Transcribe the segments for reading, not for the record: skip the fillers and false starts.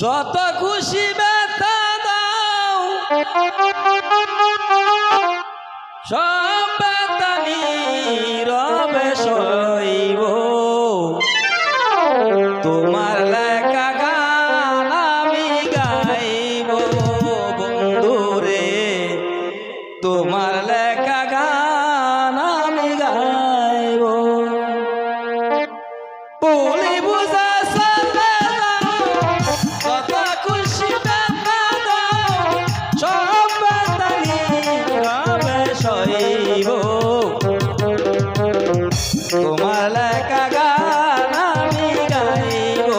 যত খুশি ব্যথা দাও সব ব্যথা নীরবে সইব তোমার লেখা গান আমি গাইব বন্ধুরে তোমার লেখা গান আমি গাইব বলি বুঝা সাথে কত খুশি ব্যথা দাও সব ব্যথা নীরবে সইব তোমার লেখা গান আমি গাইব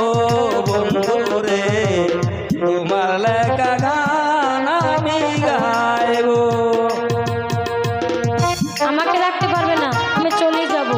বন্ধুরে তোমার লেখা গান আমি গাইব। আমাকে রাখতে পারবে না, আমি চলে যাব।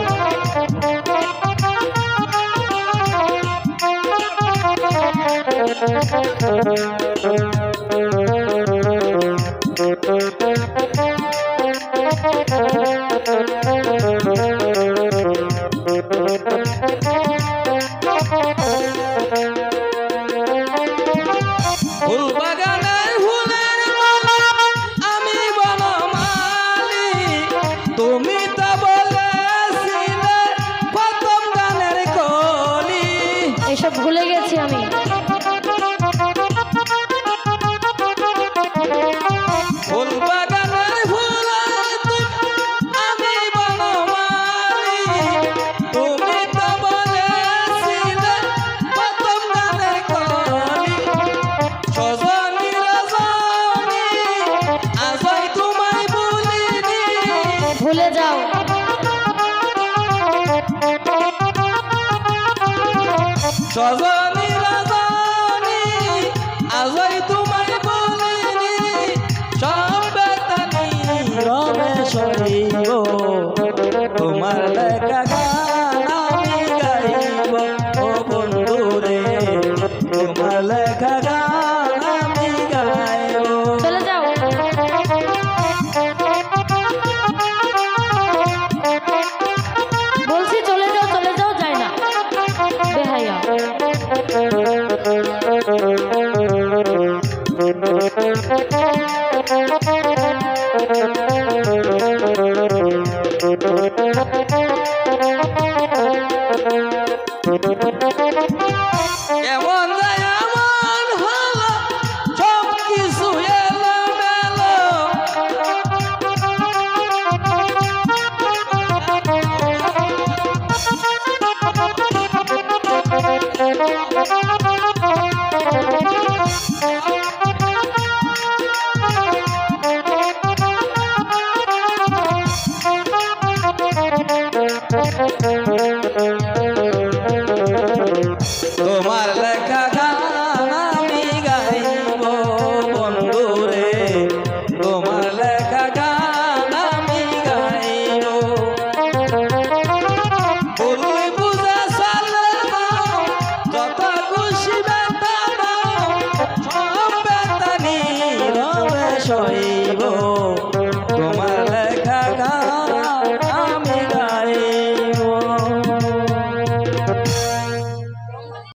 ফুল বাগানের ফুলের মালা আমি বনমালী তুমি তো বলেছিলে প্রথম গানের কলি এসব ভুলে গেছি আমি। ফুল বাগানের ফুল আমি বনমালী তুমি তো বলেছিলে প্রথম গানের কলি সজনী রজনী আজই তোমায় ভুলিনি ভুলে যাও। সজনী রজনী আজই তোমায় ভুলিনি সব ব্যথা নীরবে সইব তোমার লেখা গান আমি গাইব ও বন্ধুরে তোমার লেখা গান আমি গাইব। চলে যাও। বলছি চলে যাও, চলে যাও, যায় না বেহাইয়া। এমন যায় এমন হলো সব কিছু এলোমেলো